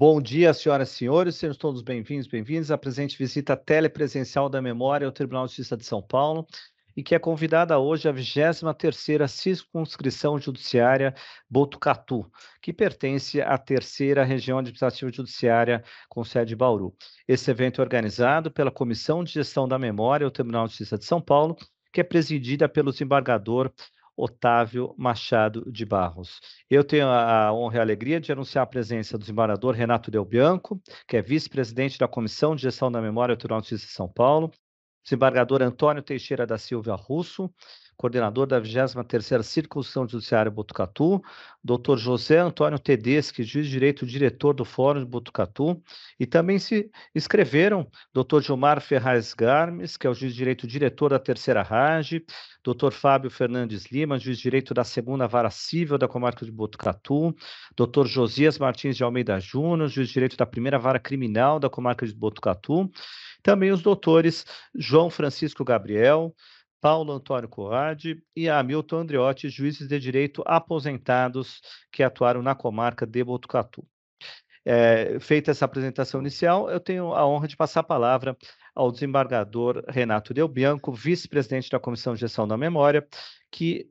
Bom dia, senhoras e senhores, sejam todos bem-vindos, bem-vindas à presente visita telepresencial da Memória ao Tribunal de Justiça de São Paulo, e que é convidada hoje a 23ª Circunscrição Judiciária Botucatu, que pertence à 3ª Região Administrativa Judiciária com sede em Bauru. Esse evento é organizado pela Comissão de Gestão da Memória ao Tribunal de Justiça de São Paulo, que é presidida pelo desembargador Otávio Machado de Barros. Eu tenho a honra e a alegria de anunciar a presença do desembargador Renato Del Bianco, que é vice-presidente da Comissão de Gestão da Memória do Tribunal de Justiça de São Paulo, desembargador Antônio Teixeira da Silva Russo, coordenador da 23ª Circunscrição Judiciária Botucatu, doutor José Antônio Tedeschi, juiz de direito, diretor do Fórum de Botucatu, e também se inscreveram doutor Gilmar Ferraz Garmes, que é o juiz de direito, diretor da 3ª RAGE, doutor Fábio Fernandes Lima, juiz de direito da 2ª Vara Cível da Comarca de Botucatu, doutor Josias Martins de Almeida Júnior, juiz de direito da 1ª Vara Criminal da Comarca de Botucatu, também os doutores João Francisco Gabriel, Paulo Antônio Coade e Hamilton Andreotti, juízes de direito aposentados que atuaram na comarca de Botucatu. Feita essa apresentação inicial, eu tenho a honra de passar a palavra ao desembargador Renato Del Bianco, vice-presidente da Comissão de Gestão da Memória, que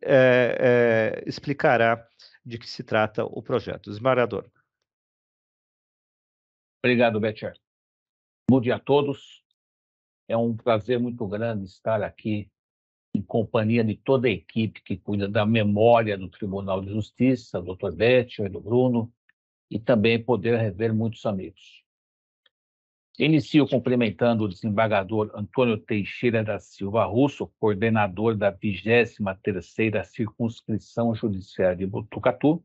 explicará de que se trata o projeto. Desembargador. Obrigado, Betcher. Bom dia a todos. É um prazer muito grande estar aqui em companhia de toda a equipe que cuida da memória do Tribunal de Justiça, do Dr. Betcher, do Bruno, e também poder rever muitos amigos. Inicio cumprimentando o desembargador Antônio Teixeira da Silva Russo, coordenador da 23ª Circunscrição Judiciária de Botucatu,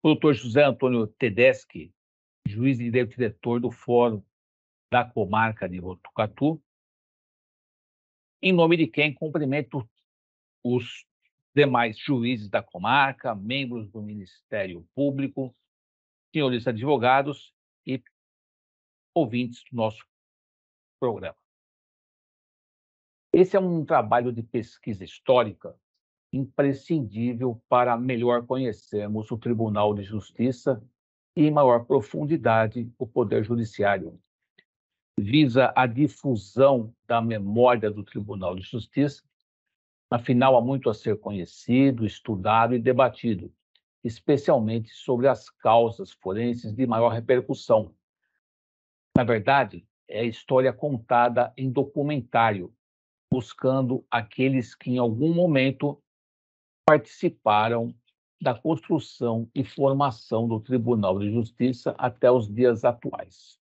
o Dr. José Antônio Tedeschi, juiz de direito diretor do Fórum da Comarca de Botucatu, em nome de quem cumprimento os demais juízes da comarca, membros do Ministério Público, senhores advogados e ouvintes do nosso programa. Esse é um trabalho de pesquisa histórica imprescindível para melhor conhecermos o Tribunal de Justiça e, em maior profundidade, o Poder Judiciário. Visa a difusão da memória do Tribunal de Justiça. Afinal, há muito a ser conhecido, estudado e debatido, especialmente sobre as causas forenses de maior repercussão. Na verdade, é a história contada em documentário, buscando aqueles que, em algum momento, participaram da construção e formação do Tribunal de Justiça até os dias atuais.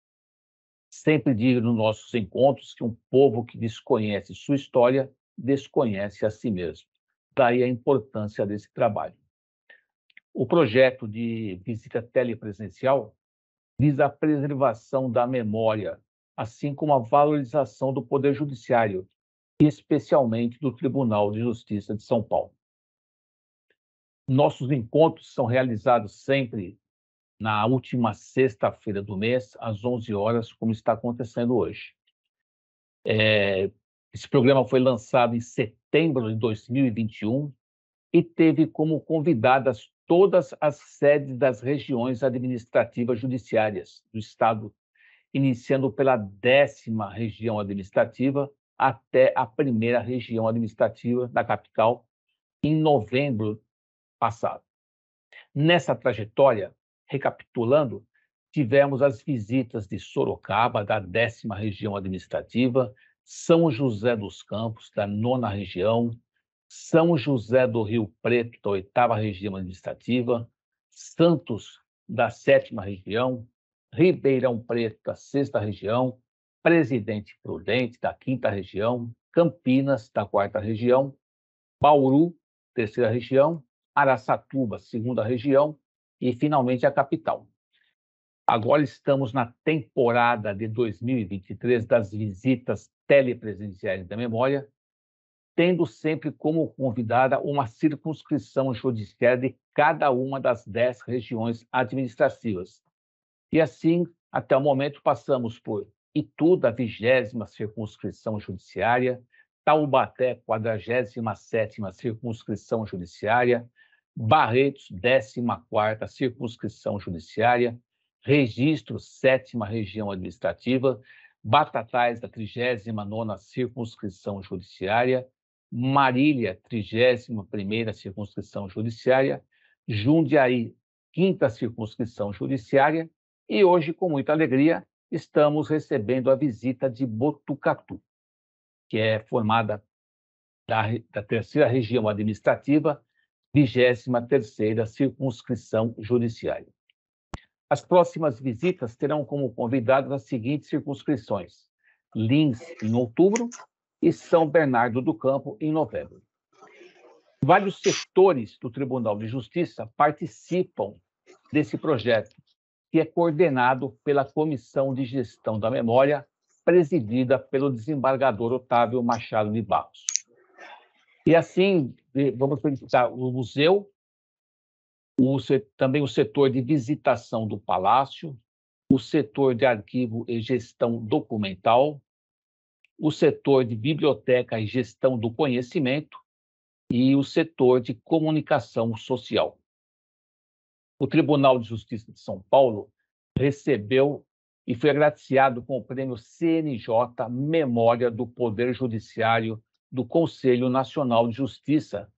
Sempre digo nos nossos encontros que um povo que desconhece sua história desconhece a si mesmo. Daí a importância desse trabalho. O projeto de visita telepresencial visa a preservação da memória, assim como a valorização do Poder Judiciário, e especialmente do Tribunal de Justiça de São Paulo. Nossos encontros são realizados sempre na última sexta-feira do mês, às 11 horas, como está acontecendo hoje. Esse programa foi lançado em setembro de 2021 e teve como convidadas todas as sedes das regiões administrativas judiciárias do Estado, iniciando pela 10ª região administrativa até a 1ª região administrativa da capital, em novembro passado. Nessa trajetória, recapitulando, tivemos as visitas de Sorocaba, da 10ª região administrativa, São José dos Campos, da 9ª região, São José do Rio Preto, da 8ª região administrativa, Santos, da 7ª região, Ribeirão Preto, da 6ª região, Presidente Prudente, da 5ª região, Campinas, da 4ª região, Bauru, 3ª região, Araçatuba, 2ª região, e, finalmente, a capital. Agora estamos na temporada de 2023 das visitas telepresenciais da memória, tendo sempre como convidada uma circunscrição judiciária de cada uma das 10 regiões administrativas. E assim, até o momento, passamos por Itu, da 20ª circunscrição judiciária, Taubaté, 47ª circunscrição judiciária, Barretos, 14ª circunscrição judiciária, Registro, 7ª Região Administrativa, Batatais, da 39ª Circunscrição Judiciária, Marília, 31ª Circunscrição Judiciária, Jundiaí, 5ª Circunscrição Judiciária, e hoje, com muita alegria, estamos recebendo a visita de Botucatu, que é formada da 3ª Região Administrativa, 23ª Circunscrição Judiciária. As próximas visitas terão como convidados as seguintes circunscrições: Lins, em outubro, e São Bernardo do Campo, em novembro. Vários setores do Tribunal de Justiça participam desse projeto, que é coordenado pela Comissão de Gestão da Memória, presidida pelo desembargador Otávio Machado de Barros. E assim, vamos felicitar o museu, também o setor de visitação do Palácio, o setor de arquivo e gestão documental, o setor de biblioteca e gestão do conhecimento e o setor de comunicação social. O Tribunal de Justiça de São Paulo recebeu e foi agraciado com o prêmio CNJ Memória do Poder Judiciário do Conselho Nacional de Justiça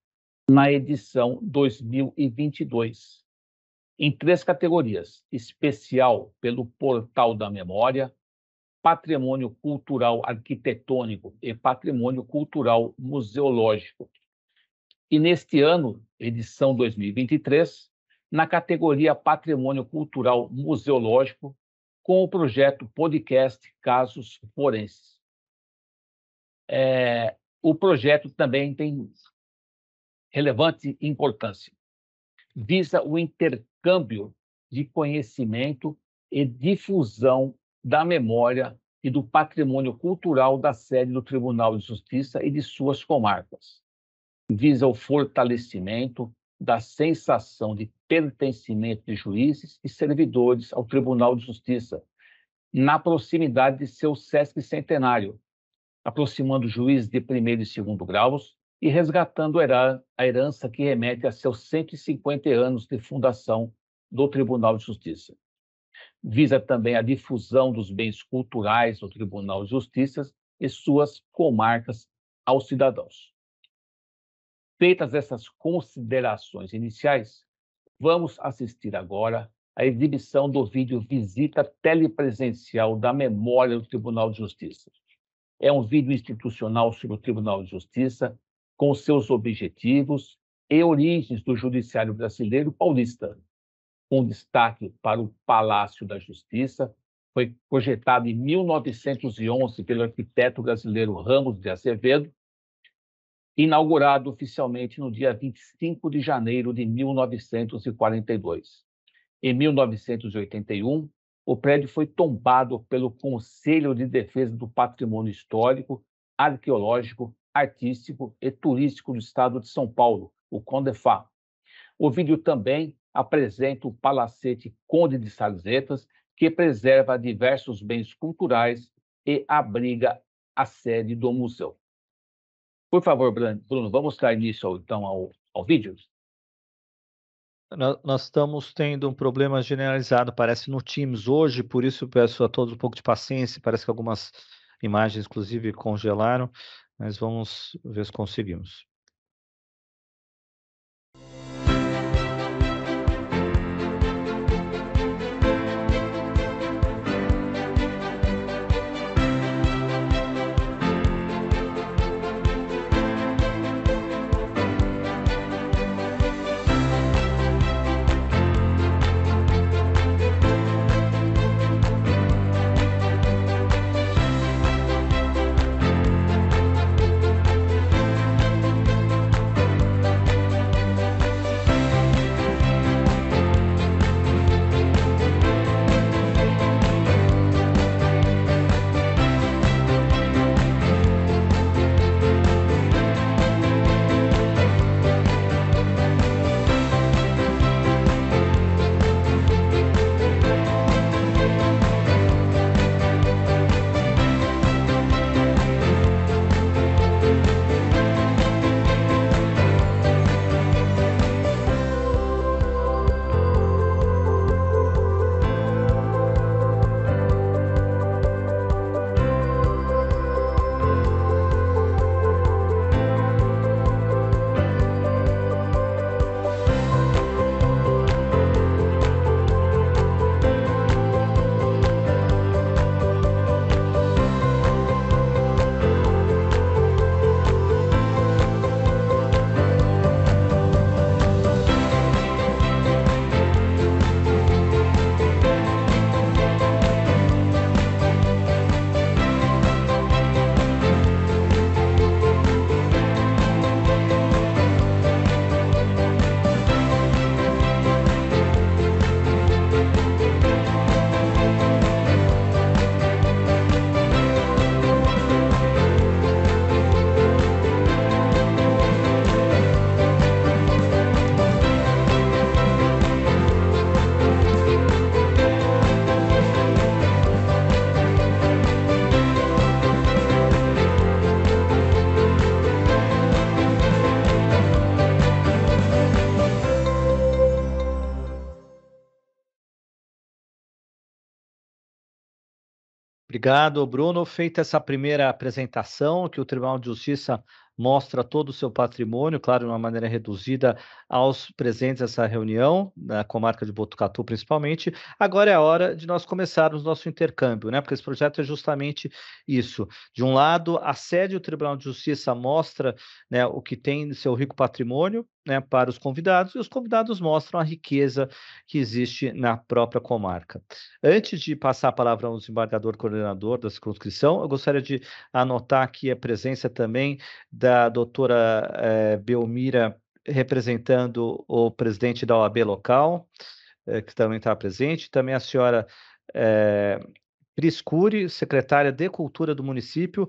na edição 2022, em 3 categorias: especial pelo Portal da Memória, patrimônio cultural arquitetônico e patrimônio cultural museológico. E neste ano, edição 2023, na categoria patrimônio cultural museológico, com o projeto podcast Casos Forenses. O projeto também tem relevante importância. Visa o intercâmbio de conhecimento e difusão da memória e do patrimônio cultural da sede do Tribunal de Justiça e de suas comarcas. Visa o fortalecimento da sensação de pertencimento de juízes e servidores ao Tribunal de Justiça, na proximidade de seu Sesc Centenário, aproximando juízes de 1º e 2º graus e resgatando a herança que remete a seus 150 anos de fundação do Tribunal de Justiça. Visa também a difusão dos bens culturais do Tribunal de Justiça e suas comarcas aos cidadãos. Feitas essas considerações iniciais, vamos assistir agora à exibição do vídeo Visita Telepresencial da Memória do Tribunal de Justiça. É um vídeo institucional sobre o Tribunal de Justiça, com seus objetivos e origens do Judiciário Brasileiro Paulista, com destaque para o Palácio da Justiça. Foi projetado em 1911 pelo arquiteto brasileiro Ramos de Azevedo, inaugurado oficialmente no dia 25 de janeiro de 1942. Em 1981, o prédio foi tombado pelo Conselho de Defesa do Patrimônio Histórico, Arqueológico, Artístico e Turístico do Estado de São Paulo, o CONDEFAR. O vídeo também apresenta o Palacete Conde de Sarzetas, que preserva diversos bens culturais e abriga a sede do museu. Por favor, Bruno, vamos dar início então ao vídeo? Nós estamos tendo um problema generalizado, parece, no Teams hoje, por isso peço a todos um pouco de paciência, parece que algumas imagens, inclusive, congelaram, mas vamos ver se conseguimos. Obrigado, Bruno. Feita essa primeira apresentação, que o Tribunal de Justiça mostra todo o seu patrimônio, claro, de uma maneira reduzida aos presentes dessa reunião, na comarca de Botucatu principalmente. Agora é a hora de nós começarmos nosso intercâmbio, né? Porque esse projeto é justamente isso. De um lado, a sede do Tribunal de Justiça mostra, né, o que tem no seu rico patrimônio, né, para os convidados, e os convidados mostram a riqueza que existe na própria comarca. Antes de passar a palavra ao desembargador coordenador da circunscrição, eu gostaria de anotar aqui a presença também da doutora Belmira, representando o presidente da OAB local, que também está presente, também a senhora Cris Cury, secretária de Cultura do município.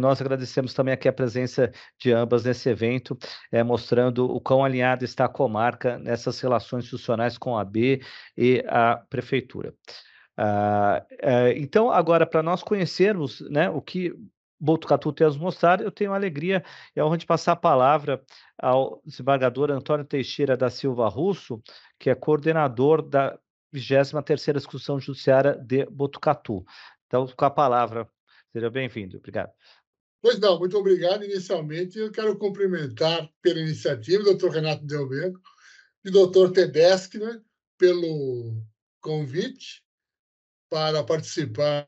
Nós agradecemos também aqui a presença de ambas nesse evento, mostrando o quão alinhada está a comarca nessas relações institucionais com a AB e a prefeitura. Então, agora, para nós conhecermos, né, o que Botucatu tem a nos mostrar, eu tenho a alegria e a honra de passar a palavra ao desembargador Antônio Teixeira da Silva Russo, que é coordenador da 23ª Execução Judiciária de Botucatu. Então, com a palavra, seja bem-vindo. Obrigado. Pois não, muito obrigado. Inicialmente, eu quero cumprimentar pela iniciativa o doutor Renato Delbenco e o doutor Tedeschi, né, pelo convite para participar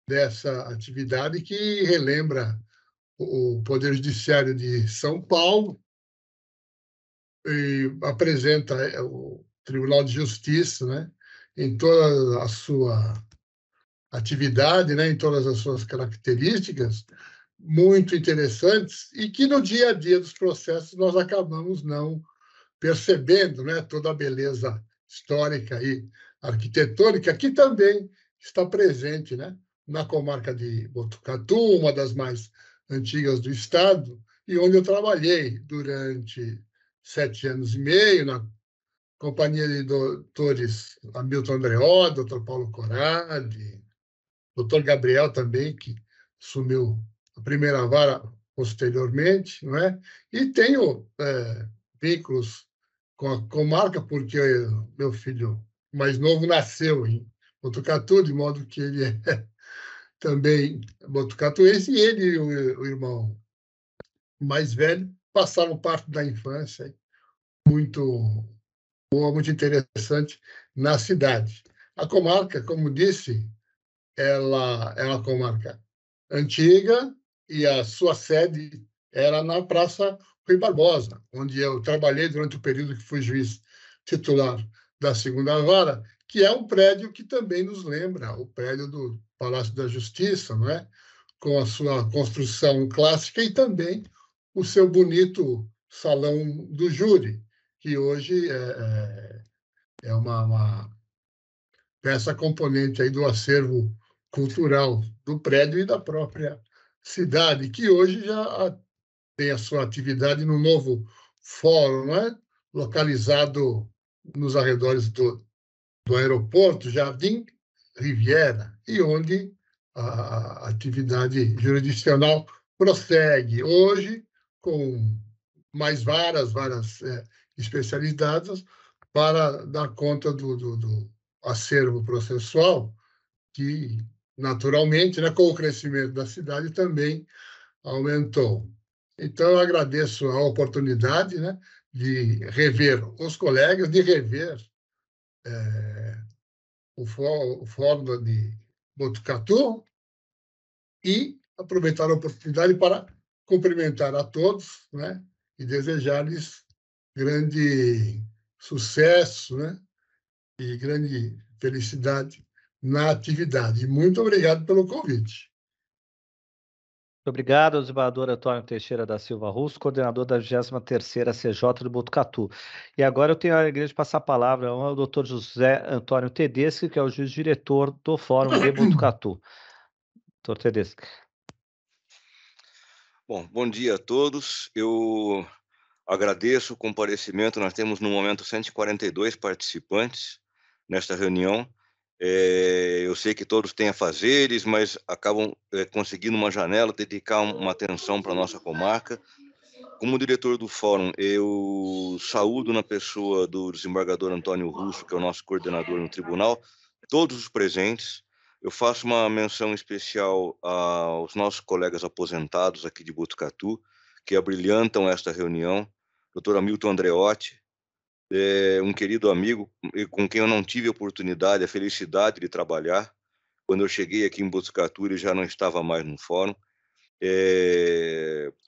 dessa atividade que relembra o Poder Judiciário de São Paulo e apresenta o Tribunal de Justiça, né, em toda a sua atividade, né, em todas as suas características, muito interessantes, e que no dia a dia dos processos nós acabamos não percebendo, né, toda a beleza histórica e arquitetônica que também está presente, né, na comarca de Botucatu, uma das mais antigas do estado, e onde eu trabalhei durante 7 anos e meio na companhia de doutores Hamilton Andreotti, doutor Paulo Corradi, doutor Gabriel também, que assumiu a primeira vara posteriormente, não é? E tenho vínculos com a comarca, porque meu filho mais novo nasceu em Botucatu, de modo que ele é também botucatuense, e ele e o irmão mais velho passaram parte da infância muito boa, muito interessante na cidade. A comarca, como disse, ela é uma comarca antiga e a sua sede era na Praça Rui Barbosa, onde eu trabalhei durante o período que fui juiz titular da segunda vara, que é um prédio que também nos lembra o prédio do Palácio da Justiça, não é? Com a sua construção clássica e também o seu bonito salão do júri, que hoje é uma peça componente aí do acervo cultural do prédio e da própria cidade, que hoje já tem a sua atividade no novo fórum, né? Localizado nos arredores do aeroporto Jardim Riviera, e onde a atividade jurisdicional prossegue hoje com mais várias especialidades para dar conta do acervo processual, que naturalmente, né, com o crescimento da cidade, também aumentou. Então, eu agradeço a oportunidade, né, de rever os colegas, de rever o Fórum de Botucatu e aproveitar a oportunidade para cumprimentar a todos, né, e desejar-lhes grande sucesso, né, e grande felicidade na atividade. Muito obrigado pelo convite. Muito obrigado ao desembargador Antônio Teixeira da Silva Russo, coordenador da 23ª CJ do Botucatu. E agora eu tenho a alegria de passar a palavra ao doutor José Antônio Tedeschi, que é o juiz-diretor do Fórum de Botucatu. Doutor Tedeschi. Bom dia a todos. Eu agradeço o comparecimento. Nós temos, no momento, 142 participantes nesta reunião. Eu sei que todos têm afazeres, mas acabam conseguindo uma janela, dedicar uma atenção para a nossa comarca. Como diretor do fórum, eu saúdo na pessoa do desembargador Antônio Russo, que é o nosso coordenador no tribunal, todos os presentes, Eu faço uma menção especial aos nossos colegas aposentados aqui de Botucatu, que abrilhantam esta reunião, Dr. Hamilton Andreotti, um querido amigo com quem eu não tive a oportunidade, a felicidade de trabalhar. Quando eu cheguei aqui em Botucatu, ele já não estava mais no fórum.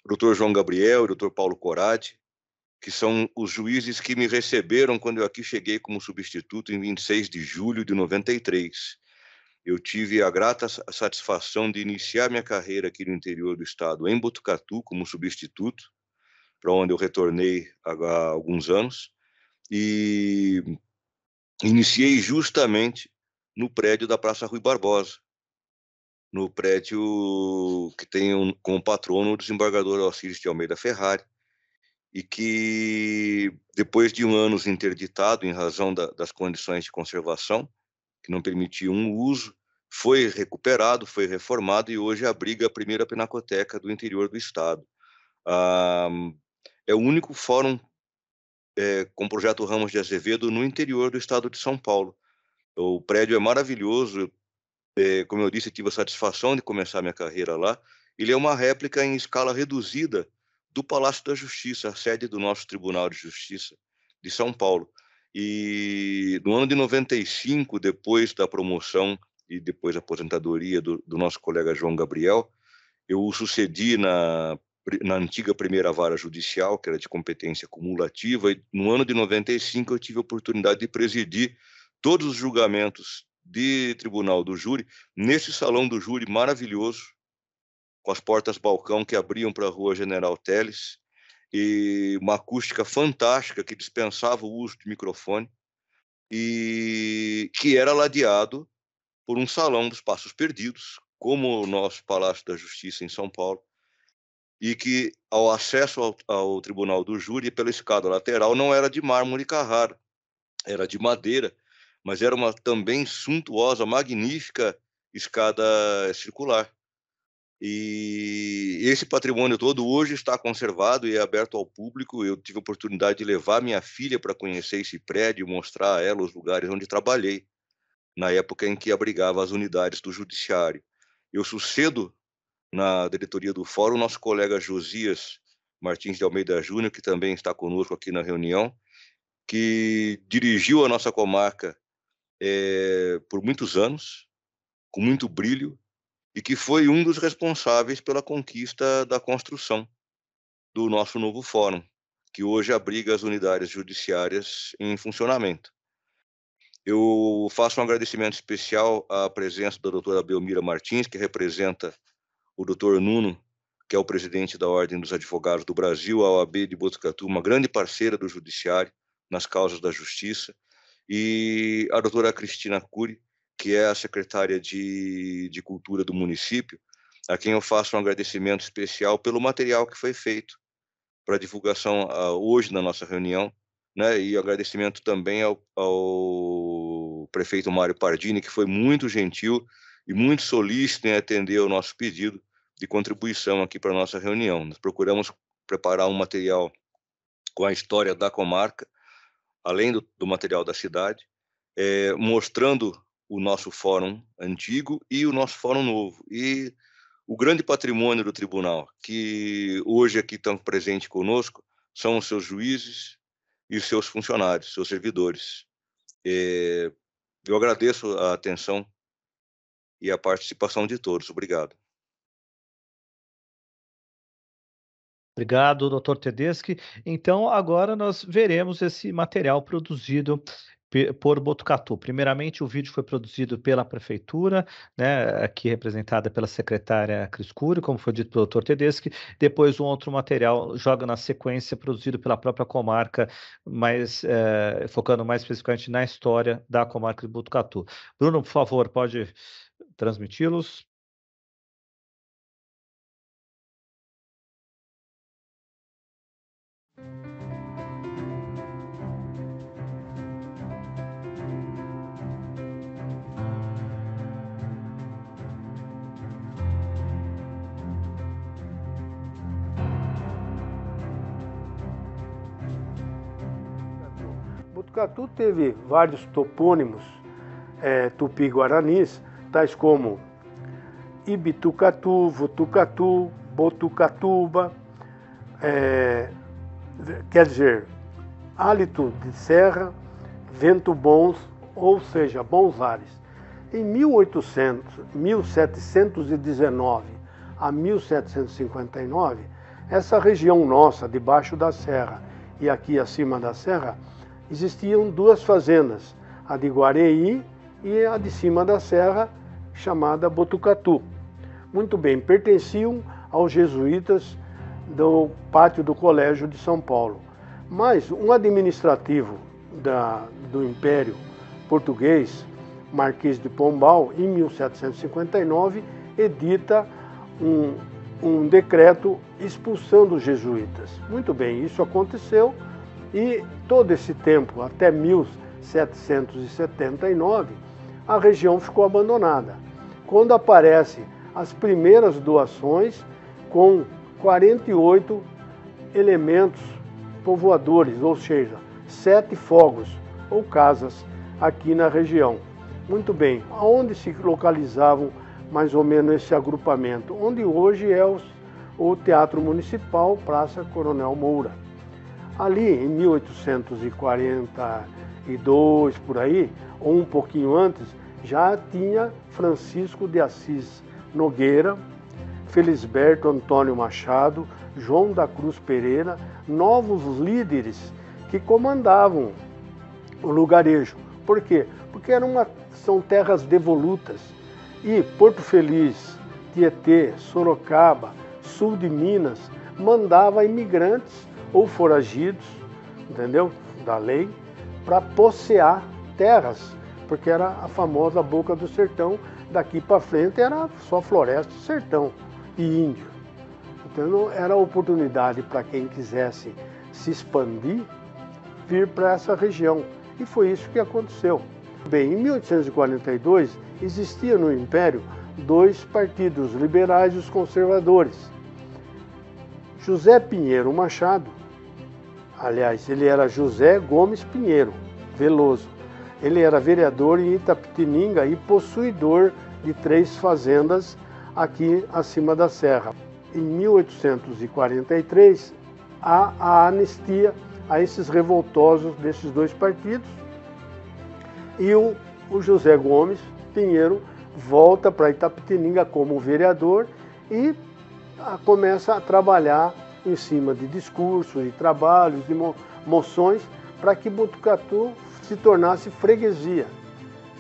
Dr. João Gabriel e Dr. Paulo Coradi, que são os juízes que me receberam quando eu aqui cheguei como substituto em 26 de julho de 93. Eu tive a grata satisfação de iniciar minha carreira aqui no interior do estado, em Botucatu, como substituto, para onde eu retornei há alguns anos, e iniciei justamente no prédio da Praça Rui Barbosa, no prédio que tem como patrono o desembargador Alcides de Almeida Ferrari, e que, depois de anos interditado em razão das condições de conservação, que não permitiam um uso, foi recuperado, foi reformado e hoje abriga a primeira pinacoteca do interior do estado. É o único fórum com o projeto Ramos de Azevedo no interior do estado de São Paulo. O prédio é maravilhoso, como eu disse, tive a satisfação de começar minha carreira lá. Ele é uma réplica em escala reduzida do Palácio da Justiça, a sede do nosso Tribunal de Justiça de São Paulo. E no ano de 95, depois da promoção e depois da aposentadoria do nosso colega João Gabriel, eu o sucedi na antiga primeira vara judicial, que era de competência cumulativa, e no ano de 95 eu tive a oportunidade de presidir todos os julgamentos de tribunal do júri, nesse salão do júri maravilhoso, com as portas balcão que abriam para a Rua General Teles, e uma acústica fantástica que dispensava o uso de microfone, e que era ladeado por um salão dos Passos Perdidos, como o nosso Palácio da Justiça em São Paulo, e que ao acesso ao Tribunal do Júri, pela escada lateral, não era de mármore Carrara, era de madeira, mas era uma também suntuosa, magnífica escada circular. E esse patrimônio todo hoje está conservado e é aberto ao público. Eu tive a oportunidade de levar minha filha para conhecer esse prédio, mostrar a ela os lugares onde trabalhei, na época em que abrigava as unidades do Judiciário. Eu sucedo na diretoria do Fórum nosso colega Josias Martins de Almeida Júnior, que também está conosco aqui na reunião, que dirigiu a nossa comarca por muitos anos, com muito brilho, e que foi um dos responsáveis pela conquista da construção do nosso novo fórum, que hoje abriga as unidades judiciárias em funcionamento. Eu faço um agradecimento especial à presença da doutora Belmira Martins, que representa o doutor Nuno, que é o presidente da Ordem dos Advogados do Brasil, a OAB de Botucatu, uma grande parceira do Judiciário nas causas da justiça, e a doutora Cristina Cury, que é a secretária de Cultura do município, a quem eu faço um agradecimento especial pelo material que foi feito para divulgação hoje na nossa reunião, né? E agradecimento também ao prefeito Mário Pardini, que foi muito gentil e muito solícito em atender o nosso pedido de contribuição aqui para a nossa reunião. Nós procuramos preparar um material com a história da comarca, além do material da cidade, mostrando o nosso fórum antigo e o nosso fórum novo. E o grande patrimônio do tribunal, que hoje aqui estão presentes conosco, são os seus juízes e os seus funcionários, seus servidores. Eu agradeço a atenção e a participação de todos. Obrigado. Obrigado, doutor Tedeschi. Então, agora nós veremos esse material produzido por Botucatu. Primeiramente, o vídeo foi produzido pela prefeitura, né, aqui representada pela secretária Cris Cury, como foi dito pelo doutor Tedeschi. Depois, um outro material joga na sequência, produzido pela própria comarca, mas focando mais especificamente na história da comarca de Botucatu. Bruno, por favor, pode transmiti-los? Botucatu teve vários topônimos tupi-guaranis tais como Ibitucatu, Votucatu, Botucatuba, quer dizer, hálito de serra, vento bons, ou seja, bons ares. Em 1719 a 1759, essa região nossa, debaixo da serra e aqui acima da serra, existiam duas fazendas, a de Guareí e a de cima da serra, chamada Botucatu. Muito bem, pertenciam aos jesuítas do pátio do Colégio de São Paulo. Mas um administrativo do Império Português, Marquês de Pombal, em 1759, edita um decreto expulsando os jesuítas. Muito bem, isso aconteceu e todo esse tempo, até 1779, a região ficou abandonada. Quando aparecem as primeiras doações com 48 elementos povoadores, ou seja, 7 fogos ou casas aqui na região. Muito bem, aonde se localizavam mais ou menos esse agrupamento? Onde hoje é o Teatro Municipal, Praça Coronel Moura. Ali em 1842, por aí, ou um pouquinho antes, já tinha Francisco de Assis Nogueira, Felisberto Antônio Machado, João da Cruz Pereira, novos líderes que comandavam o lugarejo. Por quê? Porque são terras devolutas. E Porto Feliz, Tietê, Sorocaba, sul de Minas, mandava imigrantes ou foragidos, entendeu? Da lei, para possear terras, porque era a famosa boca do sertão. Daqui para frente era só floresta, sertão e índio. Então era a oportunidade para quem quisesse se expandir, vir para essa região. E foi isso que aconteceu. Bem, em 1842 existia no Império 2 partidos, os liberais e os conservadores. José Pinheiro Machado, aliás, ele era José Gomes Pinheiro Veloso. Ele era vereador em Itapetininga e possuidor de 3 fazendas aqui acima da serra. Em 1843, há a anistia a esses revoltosos desses 2 partidos e o José Gomes Pinheiro volta para Itapetininga como vereador e começa a trabalhar em cima de discursos, de trabalhos, de moções para que Botucatu se tornasse freguesia.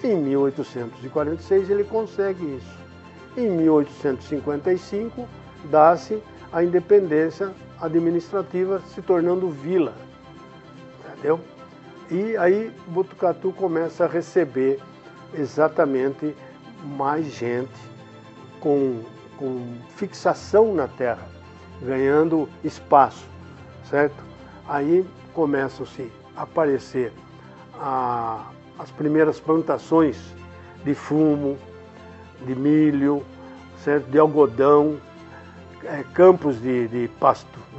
Em 1846 ele consegue isso. Em 1855 dá-se a independência administrativa, se tornando vila, entendeu? E aí Botucatu começa a receber exatamente mais gente com fixação na terra, ganhando espaço, certo? Aí começam-se a aparecer as primeiras plantações de fumo, de milho, certo? De algodão, campos de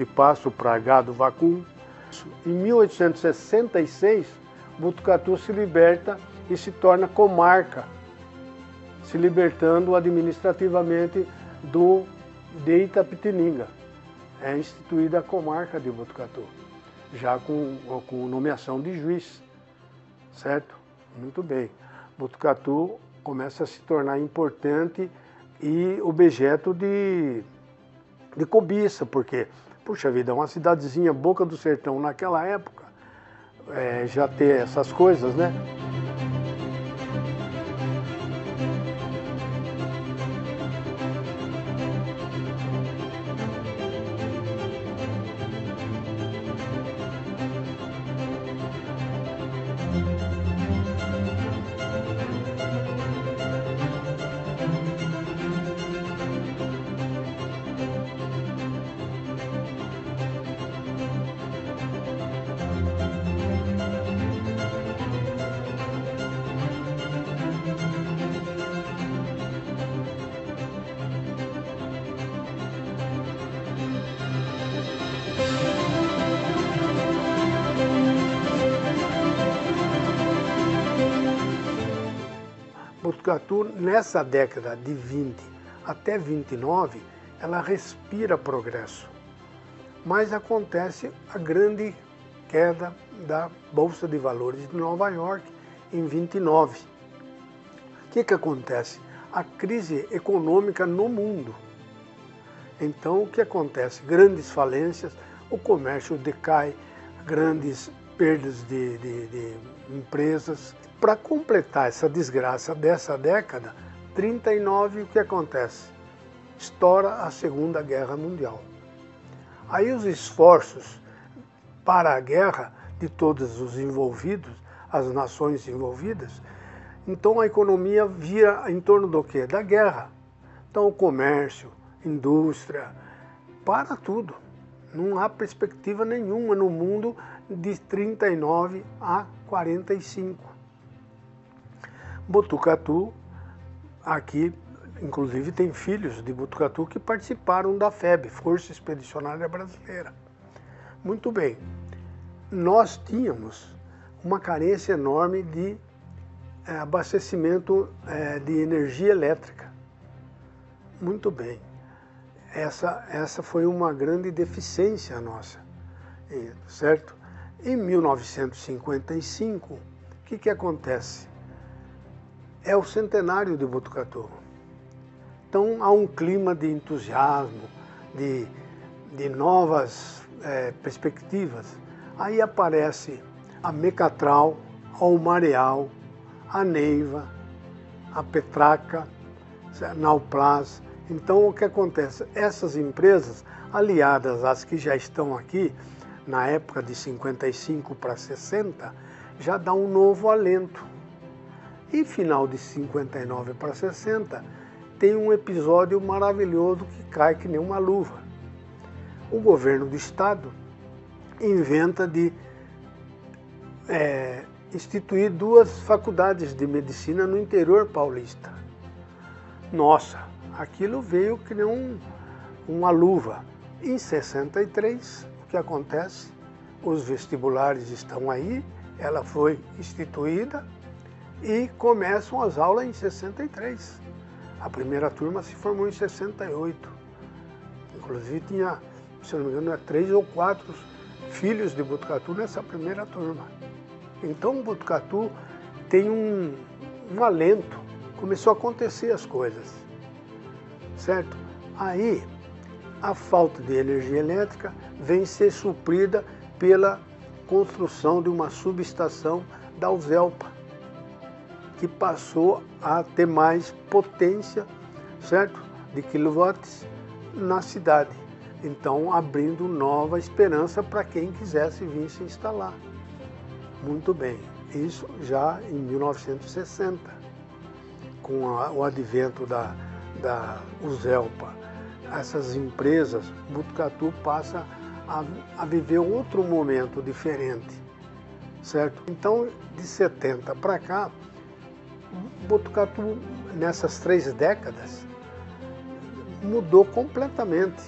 pasto para gado vacum. Em 1866, Botucatu se liberta e se torna comarca, se libertando administrativamente de Itapetininga. É instituída a comarca de Botucatu, já com nomeação de juiz, certo? Muito bem. Botucatu começa a se tornar importante e objeto de cobiça, porque, puxa vida, uma cidadezinha Boca do Sertão naquela época, já ter essas coisas, né? Botucatu, nessa década de 20 até 29, ela respira progresso. Mas acontece a grande queda da Bolsa de Valores de Nova York em 29. O que acontece? A crise econômica no mundo. Então, o que acontece? Grandes falências, o comércio decai, grandes perdas de empresas. Para completar essa desgraça dessa década, 39, o que acontece? Estoura a Segunda Guerra Mundial. Aí os esforços para a guerra de todos os envolvidos, as nações envolvidas, então a economia vira em torno do quê? Da guerra. Então o comércio, indústria, para tudo. Não há perspectiva nenhuma no mundo de 39 a 45. Botucatu, aqui, inclusive tem filhos de Botucatu que participaram da FEB, Força Expedicionária Brasileira. Muito bem, nós tínhamos uma carência enorme de abastecimento de energia elétrica. Muito bem, essa foi uma grande deficiência nossa, certo? Em 1955, o que acontece? É o centenário de Botucatu. Então há um clima de entusiasmo, de novas perspectivas. Aí aparece a Mecatral, a Umareal, a Neiva, a Petraca, a Nauplas. Então o que acontece? Essas empresas, aliadas às que já estão aqui, na época de 55 para 60, já dá um novo alento. E final de 59 para 60, tem um episódio maravilhoso que cai que nem uma luva. O governo do estado inventa de instituir 2 faculdades de medicina no interior paulista. Nossa, aquilo veio que nem uma luva. Em 63, o que acontece? Os vestibulares estão aí, ela foi instituída e começam as aulas em 63. A primeira turma se formou em 68. Inclusive tinha, se não me engano, 3 ou 4 filhos de Botucatu nessa primeira turma. Então Botucatu tem um alento, começou a acontecer as coisas, certo? Aí a falta de energia elétrica vem ser suprida pela construção de uma subestação da Uselpa, que passou a ter mais potência, certo, de quilowatts na cidade. Então, abrindo nova esperança para quem quisesse vir se instalar. Muito bem, isso já em 1960, com o advento da Uselpa. Essas empresas, Botucatu passa a viver outro momento diferente, certo? Então, de 70 para cá, Botucatu, nessas 3 décadas, mudou completamente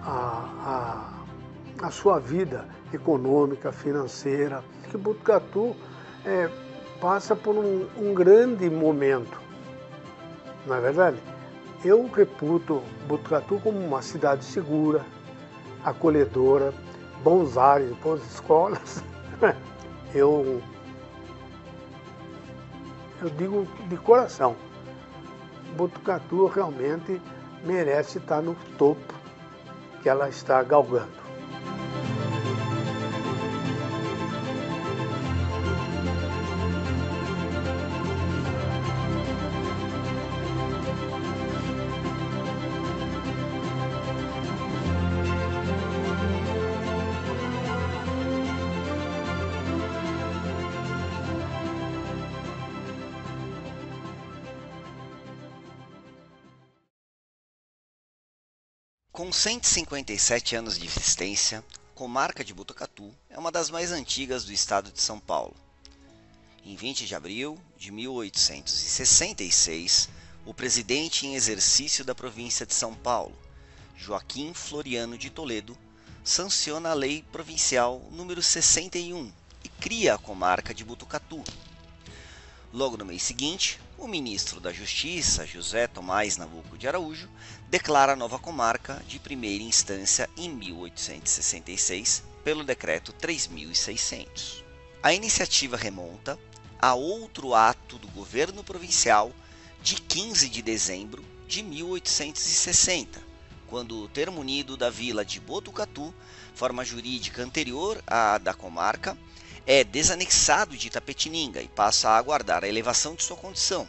a sua vida econômica, financeira. Que Botucatu passa por um grande momento, não é verdade? Eu reputo Botucatu como uma cidade segura, acolhedora, bons ares, boas escolas. Eu digo de coração, Botucatu realmente merece estar no topo que ela está galgando. Com 157 anos de existência, a comarca de Botucatu é uma das mais antigas do estado de São Paulo. Em 20 de abril de 1866, o presidente em exercício da província de São Paulo, Joaquim Floriano de Toledo, sanciona a Lei Provincial número 61 e cria a comarca de Botucatu. Logo no mês seguinte, o ministro da Justiça, José Tomás Nabuco de Araújo, declara a nova comarca de primeira instância em 1866 pelo Decreto 3.600. A iniciativa remonta a outro ato do governo provincial de 15 de dezembro de 1860, quando o termo unido da vila de Botucatu, forma jurídica anterior à da comarca, é desanexado de Itapetininga e passa a aguardar a elevação de sua condição.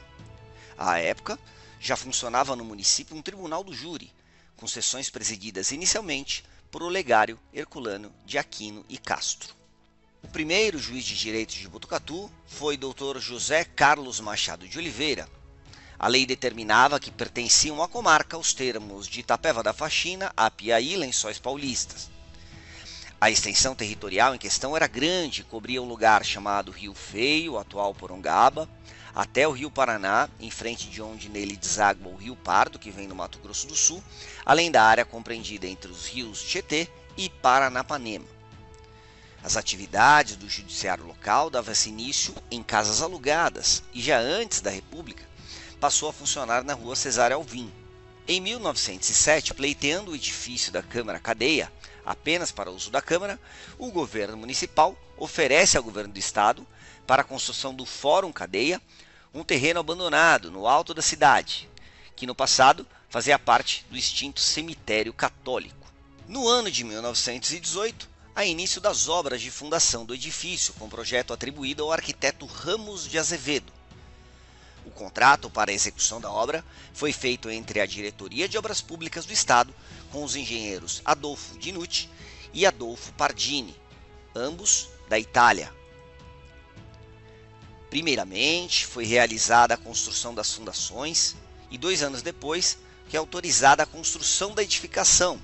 À época, já funcionava no município um tribunal do júri, com sessões presididas inicialmente por Olegário Herculano de Aquino e Castro. O primeiro juiz de direito de Botucatu foi Dr. José Carlos Machado de Oliveira. A lei determinava que pertenciam à comarca os termos de Itapeva da Faxina, Apiaí e Lençóis Paulistas. A extensão territorial em questão era grande e cobria um lugar chamado Rio Feio, atual Porongaba, até o Rio Paraná, em frente de onde nele deságua o Rio Pardo, que vem no Mato Grosso do Sul, além da área compreendida entre os rios Tietê e Paranapanema. As atividades do judiciário local davam-se início em casas alugadas e já antes da República passou a funcionar na rua Cesário Alvim. Em 1907, pleiteando o edifício da Câmara Cadeia, apenas para uso da Câmara, o governo municipal oferece ao governo do estado, para a construção do Fórum Cadeia, um terreno abandonado no alto da cidade, que no passado fazia parte do extinto cemitério católico. No ano de 1918, há início das obras de fundação do edifício, com projeto atribuído ao arquiteto Ramos de Azevedo. O contrato para a execução da obra foi feito entre a Diretoria de Obras Públicas do Estado com os engenheiros Adolfo Dinucci e Adolfo Pardini, ambos da Itália. Primeiramente, foi realizada a construção das fundações e 2 anos depois que é autorizada a construção da edificação,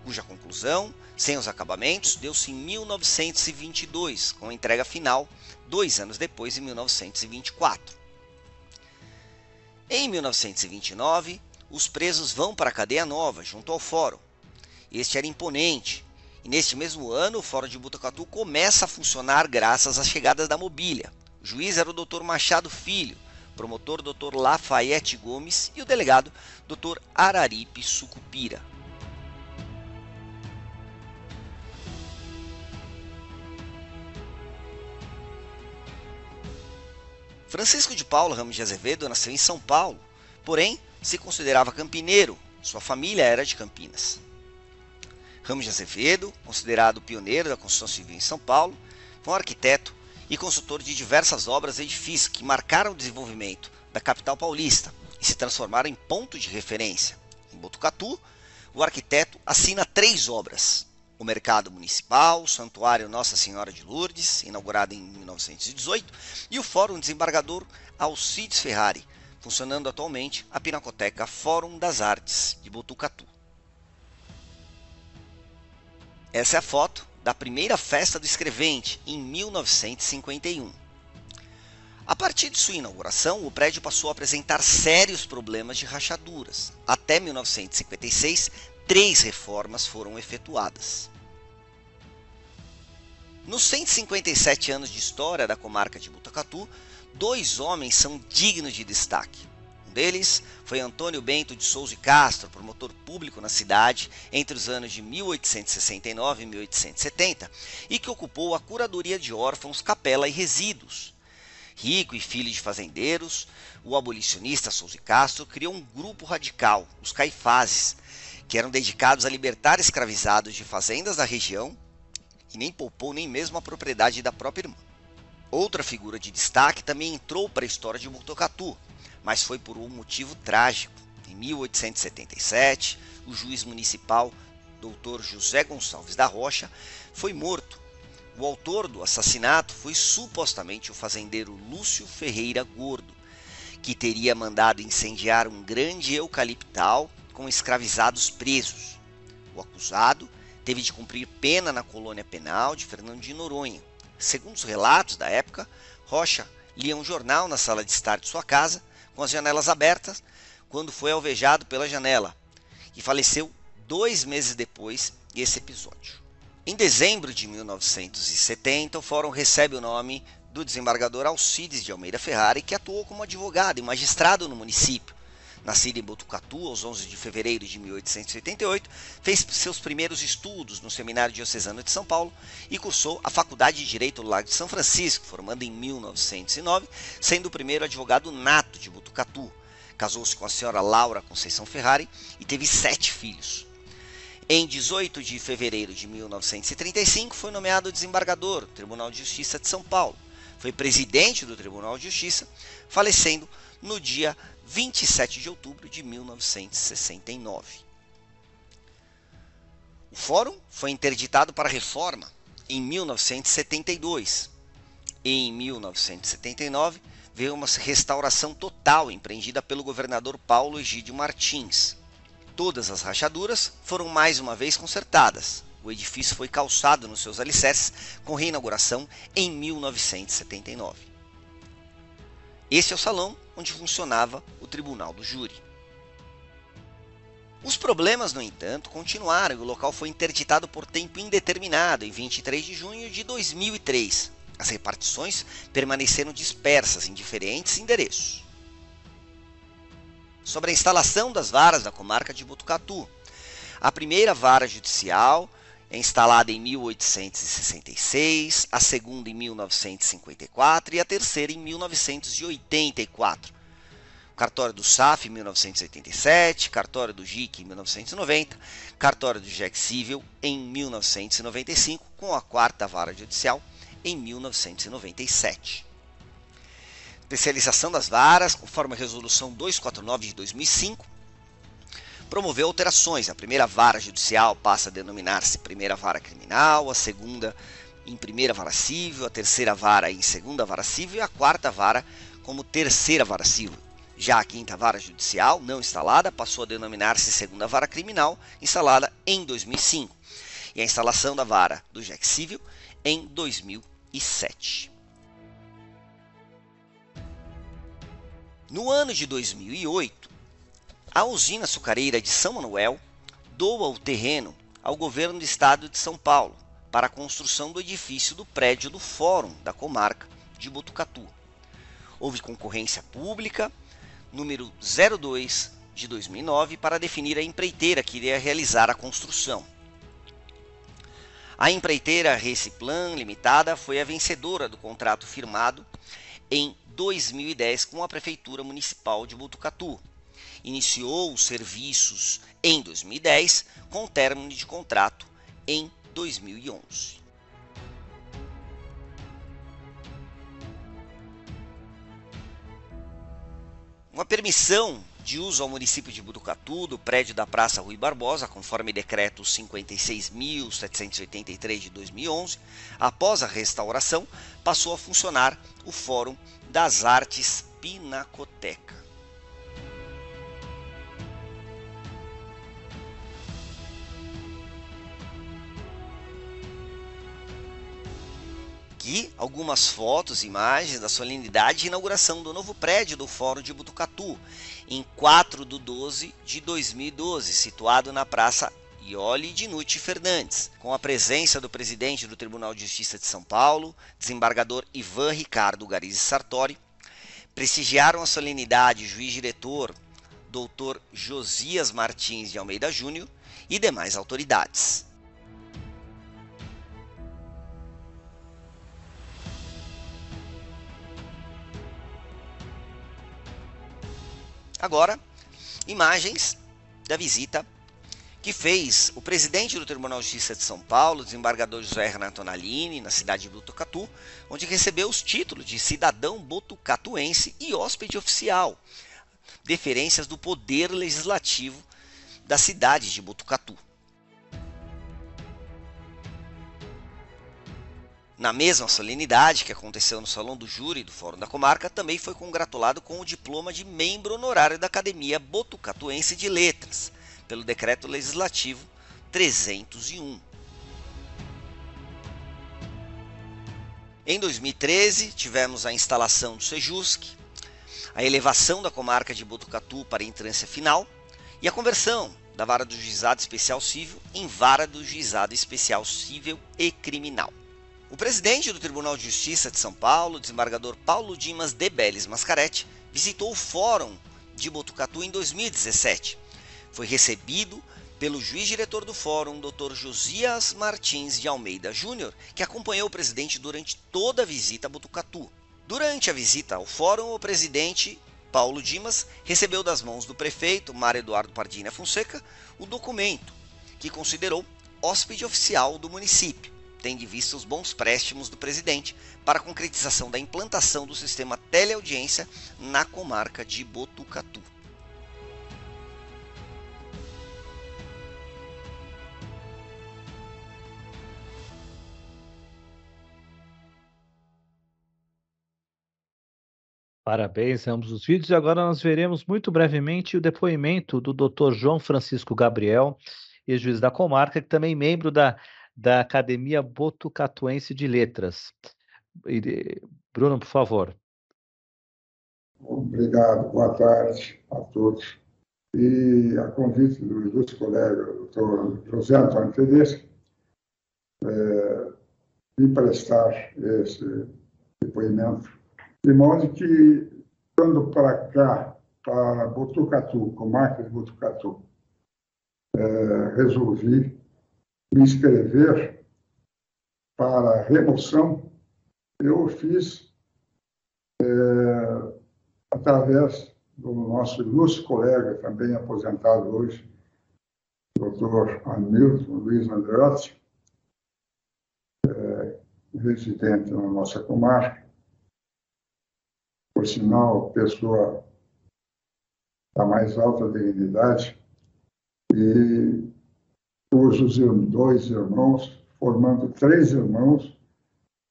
cuja conclusão, sem os acabamentos, deu-se em 1922, com a entrega final 2 anos depois, em 1924. Em 1929, os presos vão para a cadeia nova, junto ao fórum. Este era imponente, e neste mesmo ano o Fórum de Botucatu começa a funcionar graças às chegadas da mobília. O juiz era o Dr. Machado Filho, promotor Dr. Lafayette Gomes e o delegado Dr. Araripe Sucupira. Francisco de Paula Ramos de Azevedo nasceu em São Paulo, porém se considerava campineiro, sua família era de Campinas. Ramos de Azevedo, considerado pioneiro da construção civil em São Paulo, foi um arquiteto e consultor de diversas obras e edifícios que marcaram o desenvolvimento da capital paulista e se transformaram em ponto de referência. Em Botucatu, o arquiteto assina 3 obras: o Mercado Municipal, o Santuário Nossa Senhora de Lourdes, inaugurado em 1918, e o Fórum Desembargador Alcides Ferrari, funcionando atualmente a Pinacoteca Fórum das Artes de Botucatu. Essa é a foto da primeira festa do escrevente, em 1951. A partir de sua inauguração, o prédio passou a apresentar sérios problemas de rachaduras. Até 1956, 3 reformas foram efetuadas. Nos 157 anos de história da comarca de Botucatu, 2 homens são dignos de destaque. Um deles foi Antônio Bento de Souza e Castro, promotor público na cidade entre os anos de 1869 e 1870, e que ocupou a curadoria de órfãos, capela e resíduos. Rico e filho de fazendeiros, o abolicionista Souza e Castro criou um grupo radical, os Caifazes, que eram dedicados a libertar escravizados de fazendas da região e nem poupou nem mesmo a propriedade da própria irmã. Outra figura de destaque também entrou para a história de Botucatu, mas foi por um motivo trágico. Em 1877, o juiz municipal Dr. José Gonçalves da Rocha foi morto. O autor do assassinato foi supostamente o fazendeiro Lúcio Ferreira Gordo, que teria mandado incendiar um grande eucaliptal com escravizados presos. O acusado teve de cumprir pena na colônia penal de Fernando de Noronha. Segundo os relatos da época, Rocha lia um jornal na sala de estar de sua casa, com as janelas abertas, quando foi alvejado pela janela e faleceu 2 meses depois desse episódio. Em dezembro de 1970, o Fórum recebe o nome do desembargador Alcides de Almeida Ferrari, que atuou como advogado e magistrado no município. Nascido em Botucatu, aos 11 de fevereiro de 1888, fez seus primeiros estudos no Seminário Diocesano de São Paulo e cursou a Faculdade de Direito do Largo de São Francisco, formando em 1909, sendo o primeiro advogado nato de Botucatu. Casou-se com a senhora Laura Conceição Ferrari e teve 7 filhos. Em 18 de fevereiro de 1935, foi nomeado desembargador do Tribunal de Justiça de São Paulo. Foi presidente do Tribunal de Justiça, falecendo no dia 27 de outubro de 1969. O Fórum foi interditado para reforma em 1972. Em 1979, veio uma restauração total empreendida pelo governador Paulo Egídio Martins. Todas as rachaduras foram mais uma vez consertadas. O edifício foi calçado nos seus alicerces com reinauguração em 1979. Esse é o salão onde funcionava o Tribunal do Júri. Os problemas, no entanto, continuaram e o local foi interditado por tempo indeterminado em 23 de junho de 2003. As repartições permaneceram dispersas em diferentes endereços. Sobre a instalação das varas da comarca de Botucatu. A primeira vara judicial é instalada em 1866, a segunda em 1954 e a terceira em 1984. O cartório do SAF em 1987, cartório do JIC em 1990, cartório do JEC Civil em 1995, com a quarta vara judicial em 1997. Especialização das varas, conforme a resolução 249 de 2005, promoveu alterações. A primeira vara judicial passa a denominar-se primeira vara criminal, a segunda em primeira vara civil, a terceira vara em segunda vara civil e a quarta vara como terceira vara civil. Já a quinta vara judicial, não instalada, passou a denominar-se segunda vara criminal, instalada em 2005. E a instalação da vara do JEC Civil em 2007. No ano de 2008, a usina açucareira de São Manuel doa o terreno ao governo do estado de São Paulo para a construção do edifício do prédio do Fórum da comarca de Botucatu. Houve concorrência pública, número 02 de 2009, para definir a empreiteira que iria realizar a construção. A empreiteira Reciplan Limitada foi a vencedora do contrato firmado em 2010 com a Prefeitura Municipal de Botucatu. Iniciou os serviços em 2010, com término de contrato em 2011. Uma permissão de uso ao município de Botucatu do prédio da Praça Rui Barbosa, conforme decreto 56.783 de 2011, após a restauração, passou a funcionar o Fórum das Artes Pinacoteca. Aqui algumas fotos e imagens da solenidade de inauguração do novo prédio do Fórum de Botucatu, em 4/12 de 2012, situado na Praça Iole Dinucci Fernandes, com a presença do presidente do Tribunal de Justiça de São Paulo, desembargador Ivan Ricardo Garizi Sartori. Prestigiaram a solenidade o juiz-diretor Dr. Josias Martins de Almeida Júnior e demais autoridades. Agora, imagens da visita que fez o presidente do Tribunal de Justiça de São Paulo, desembargador José Renato Nalini, na cidade de Botucatu, onde recebeu os títulos de cidadão botucatuense e hóspede oficial, deferências do Poder Legislativo da cidade de Botucatu. Na mesma solenidade que aconteceu no Salão do Júri do Fórum da Comarca, também foi congratulado com o diploma de membro honorário da Academia Botucatuense de Letras, pelo Decreto Legislativo 301. Em 2013, tivemos a instalação do Sejusc, a elevação da comarca de Botucatu para a entrância final e a conversão da Vara do Juizado Especial Civil em Vara do Juizado Especial Civil e Criminal. O presidente do Tribunal de Justiça de São Paulo, desembargador Paulo Dimas de Bellis Mascaretti, visitou o Fórum de Botucatu em 2017. Foi recebido pelo juiz-diretor do Fórum, Dr. Josias Martins de Almeida Júnior, que acompanhou o presidente durante toda a visita a Botucatu. Durante a visita ao Fórum, o presidente Paulo Dimas recebeu das mãos do prefeito Mário Eduardo Pardini Fonseca o documento, que considerou hóspede oficial do município, tendo em vista os bons préstimos do presidente para a concretização da implantação do sistema teleaudiência na comarca de Botucatu. Parabéns a ambos os vídeos. E agora nós veremos muito brevemente o depoimento do Dr. João Francisco Gabriel, ex-juiz da comarca, que também é membro da Academia Botucatuense de Letras. Bruno, por favor. Obrigado, boa tarde a todos. E a convite do ilustre colega, doutor José Antônio Tedeschi, vim prestar esse depoimento, de modo que, quando para cá, para Botucatu, comarca de Botucatu, resolvi me inscrever para remoção, eu fiz através do nosso ilustre colega, também aposentado hoje, doutor Hamilton Luiz Andreotti, residente na nossa comarca, por sinal, pessoa da mais alta dignidade, e cujos dois irmãos, formando 3 irmãos,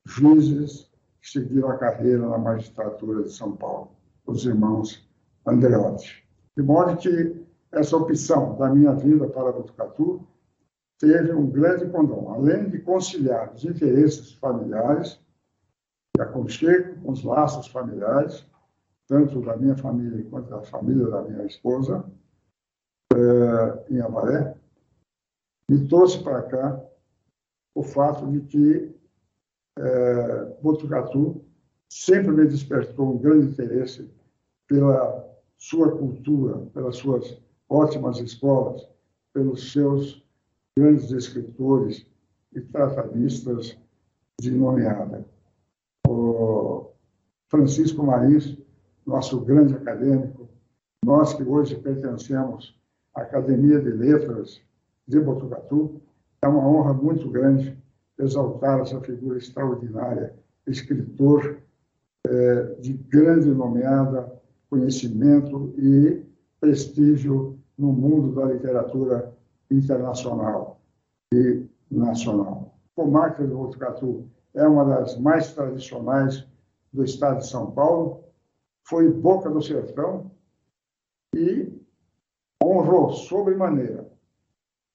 juízes que seguiram a carreira na magistratura de São Paulo, os irmãos Andreotti. De modo que essa opção da minha vida para Botucatu teve um grande condão, além de conciliar os interesses familiares, de aconchego com os laços familiares, tanto da minha família quanto da família da minha esposa, em Avaré, me trouxe para cá o fato de que Botucatu sempre me despertou um grande interesse pela sua cultura, pelas suas ótimas escolas, pelos seus grandes escritores e tratadistas de nomeada. O Francisco Marins, nosso grande acadêmico, nós que hoje pertencemos à Academia de Letras de Botucatu, é uma honra muito grande exaltar essa figura extraordinária, escritor de grande nomeada, conhecimento e prestígio no mundo da literatura internacional e nacional. A comarca de Botucatu é uma das mais tradicionais do estado de São Paulo, foi boca do sertão e honrou sobremaneira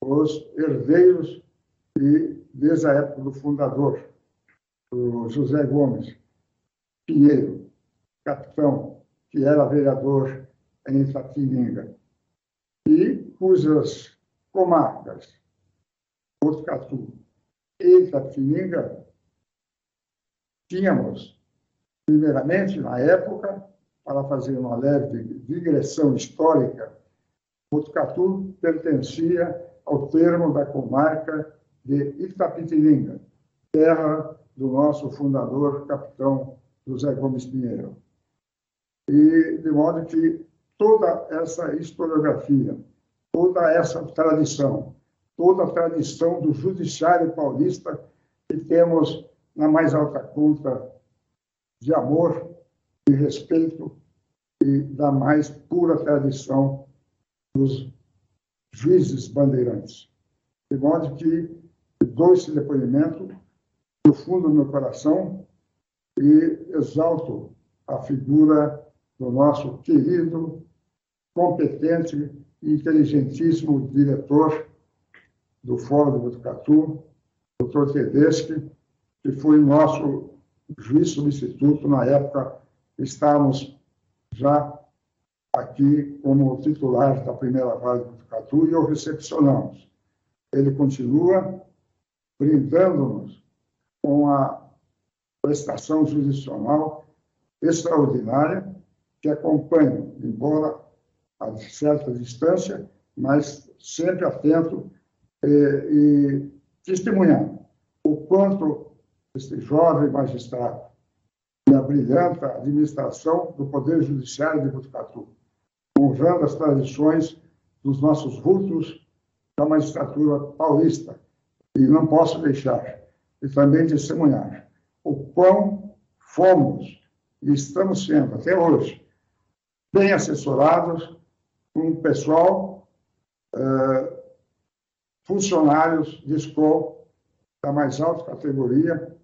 os herdeiros e, desde a época do fundador, o José Gomes Pinheiro, capitão, que era vereador em Itapetininga, e cujas comarcas, Botucatu e Itapetininga, tínhamos, primeiramente, na época, para fazer uma leve digressão histórica, Botucatu pertencia ao termo da comarca de Itapetininga, terra do nosso fundador, capitão José Gomes Pinheiro. E de modo que toda essa historiografia, toda essa tradição, toda a tradição do judiciário paulista que temos na mais alta conta de amor, de respeito e da mais pura tradição dos juízes bandeirantes. De modo que dou esse depoimento do fundo do meu coração e exalto a figura do nosso querido, competente e inteligentíssimo diretor do Fórum de Botucatu, Dr. Tedeschi, que foi nosso juiz substituto na época que estávamos já aqui como titular da primeira vara de Botucatu e o recepcionamos. Ele continua brindando-nos com a prestação jurisdicional extraordinária que acompanho, embora a certa distância, mas sempre atento e testemunhando o quanto este jovem magistrado e a brilhante administração do Poder Judiciário de Botucatu, honrando as tradições dos nossos vultos da magistratura paulista. E não posso deixar de também testemunhar o quão fomos e estamos sendo, até hoje, bem assessorados por um pessoal, funcionários de escola da mais alta categoria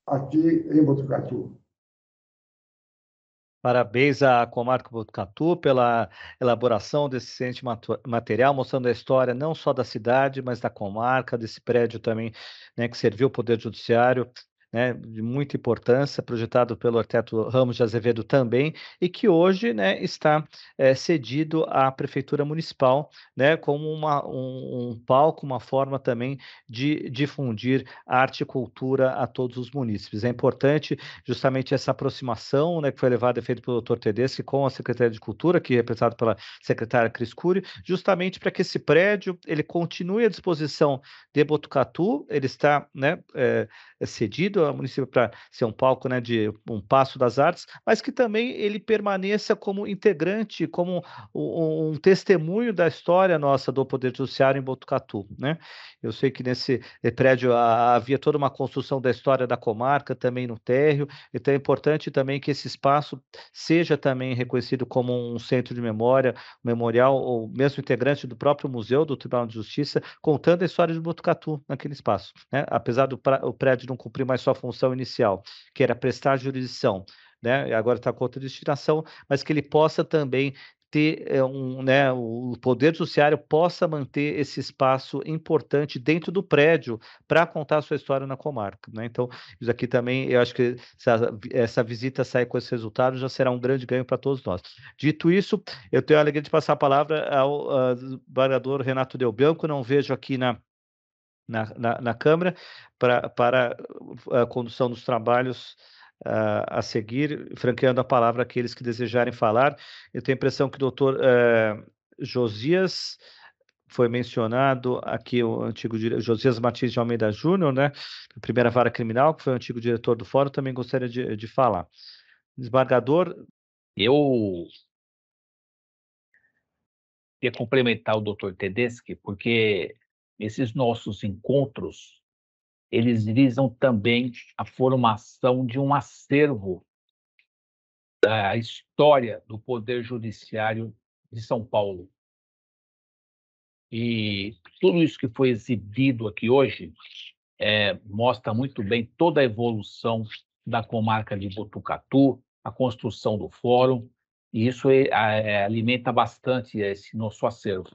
aqui em Botucatu. Parabéns à Comarca Botucatu pela elaboração desse excelente material, mostrando a história não só da cidade, mas da comarca, desse prédio também, né, que serviu o Poder Judiciário, né, de muita importância, projetado pelo arquiteto Ramos de Azevedo também, e que hoje, né, está cedido à Prefeitura Municipal, né, como um palco, uma forma também de difundir arte e cultura a todos os munícipes. É importante justamente essa aproximação, né, que foi levada e feita pelo Dr. Tedeschi com a Secretaria de Cultura, que é representado pela secretária Cris Cury, justamente para que esse prédio ele continue à disposição de Botucatu. Ele está, né, cedido ao município para ser um palco, né, de um passo das artes, mas que também ele permaneça como integrante, como um testemunho da história nossa do Poder Judiciário em Botucatu, né? Eu sei que nesse prédio havia toda uma construção da história da comarca também no térreo, então é importante também que esse espaço seja também reconhecido como um centro de memória, um memorial, ou mesmo integrante do próprio museu do Tribunal de Justiça, contando a história de Botucatu naquele espaço, né? Apesar do prédio não cumprir mais sua função inicial, que era prestar jurisdição, né? Agora está com outra destinação, mas que ele possa também ter né, o Poder Judiciário possa manter esse espaço importante dentro do prédio para contar a sua história na comarca, né? Então, isso aqui também, eu acho que essa visita sair com esse resultado já será um grande ganho para todos nós. Dito isso, eu tenho a alegria de passar a palavra ao vereador Renato Del Bianco, não vejo aqui na Câmara, para a condução dos trabalhos a seguir, franqueando a palavra àqueles que desejarem falar. Eu tenho a impressão que o doutor Josias foi mencionado aqui, o antigo Josias Martins de Almeida Júnior, né, primeira vara criminal, que foi o antigo diretor do fórum, também gostaria de falar. Desembargador. Eu queria complementar o doutor Tedeschi, porque esses nossos encontros, eles visam também a formação de um acervo da história do Poder Judiciário de São Paulo. E tudo isso que foi exibido aqui hoje mostra muito bem toda a evolução da comarca de Botucatu, a construção do fórum, e isso alimenta bastante esse nosso acervo.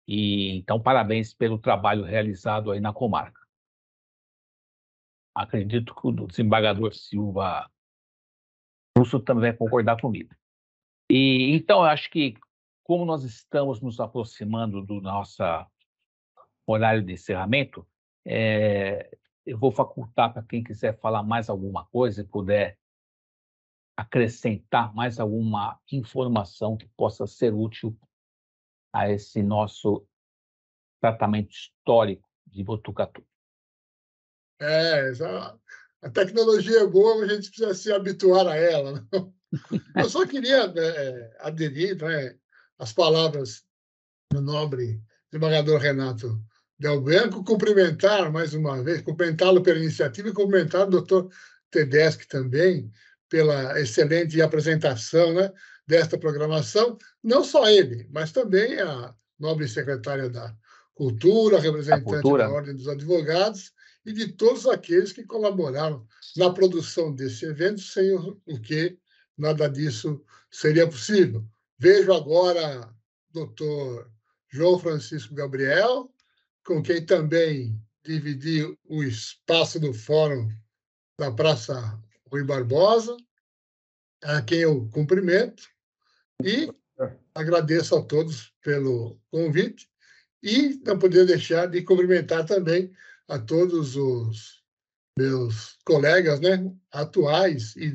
E então, parabéns pelo trabalho realizado aí na comarca. Acredito que o desembargador Silva Russo também vai concordar comigo. E então, eu acho que, como nós estamos nos aproximando do nosso horário de encerramento, eu vou facultar para quem quiser falar mais alguma coisa e puder acrescentar mais alguma informação que possa ser útil a esse nosso tratamento histórico de Botucatu. A tecnologia é boa, mas a gente precisa se habituar a ela. Não? Eu só queria aderir, né, às palavras do nobre desembargador Renato Del Bianco, cumprimentar mais uma vez, cumprimentá-lo pela iniciativa e cumprimentar o doutor Tedeschi também pela excelente apresentação, né, desta programação, não só ele, mas também a nobre secretária da Cultura, representante da Ordem dos Advogados e de todos aqueles que colaboraram na produção desse evento, sem o que nada disso seria possível. Vejo agora o doutor João Francisco Gabriel, com quem também dividi o espaço do Fórum da Praça Rui Barbosa, a quem eu cumprimento, e agradeço a todos pelo convite, e não poderia deixar de cumprimentar também a todos os meus colegas, né, atuais e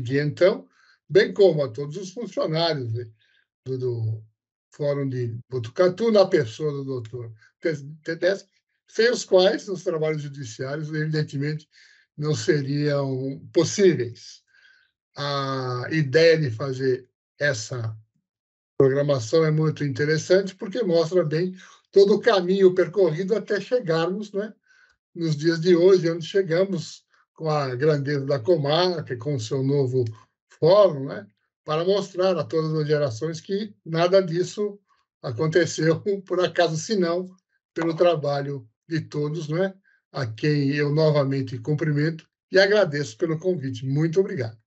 de então, bem como a todos os funcionários do Fórum de Botucatu, na pessoa do doutor Tedeschi, sem os quais os trabalhos judiciários, evidentemente, não seriam possíveis. A ideia de fazer essa programação é muito interessante, porque mostra bem todo o caminho percorrido até chegarmos, né, nos dias de hoje, onde chegamos com a grandeza da comarca, com o seu novo fórum, né, para mostrar a todas as gerações que nada disso aconteceu por acaso, senão pelo trabalho de todos, né, a quem eu novamente cumprimento e agradeço pelo convite. Muito obrigado.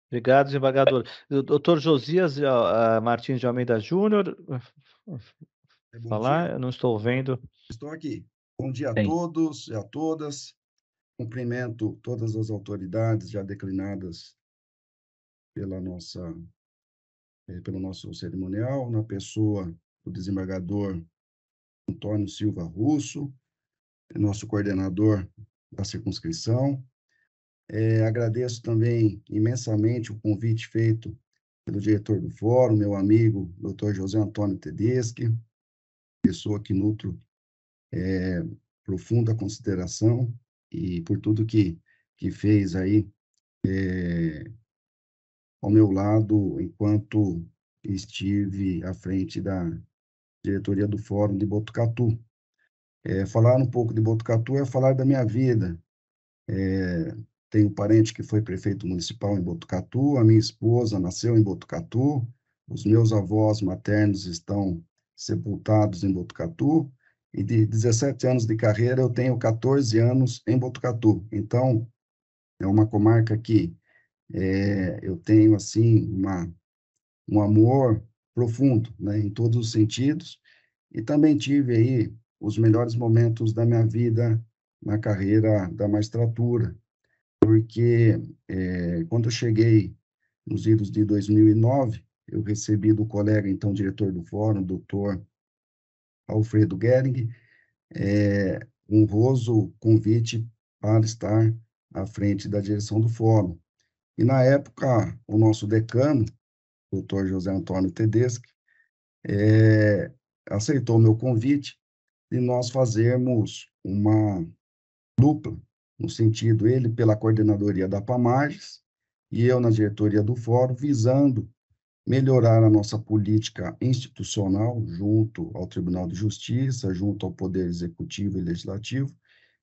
Obrigado, desembargador. Doutor Josias Martins de Almeida Júnior, falar? Eu não estou vendo. Estou aqui. Bom dia a Sim. todos e a todas. Cumprimento todas as autoridades já declinadas pelo nosso cerimonial, na pessoa do desembargador Antônio Silva Russo, nosso coordenador da circunscrição. Agradeço também imensamente o convite feito pelo diretor do fórum, meu amigo, Dr. José Antônio Tedeschi, pessoa que nutro profunda consideração e por tudo que fez aí ao meu lado enquanto estive à frente da diretoria do Fórum de Botucatu. Falar um pouco de Botucatu é falar da minha vida. Tenho um parente que foi prefeito municipal em Botucatu, a minha esposa nasceu em Botucatu, os meus avós maternos estão sepultados em Botucatu, e de 17 anos de carreira eu tenho 14 anos em Botucatu. Então, é uma comarca que eu tenho, assim, um amor profundo, né, em todos os sentidos, e também tive aí os melhores momentos da minha vida na carreira da magistratura, porque quando eu cheguei nos idos de 2009, eu recebi do colega, então, diretor do fórum, doutor Alfredo Gehring, um honroso convite para estar à frente da direção do fórum. E, na época, o nosso decano, doutor José Antônio Tedeschi, aceitou o meu convite de nós fazermos uma dupla, no sentido, ele pela coordenadoria da PAMAGES e eu na diretoria do fórum, visando melhorar a nossa política institucional junto ao Tribunal de Justiça, junto ao Poder Executivo e Legislativo,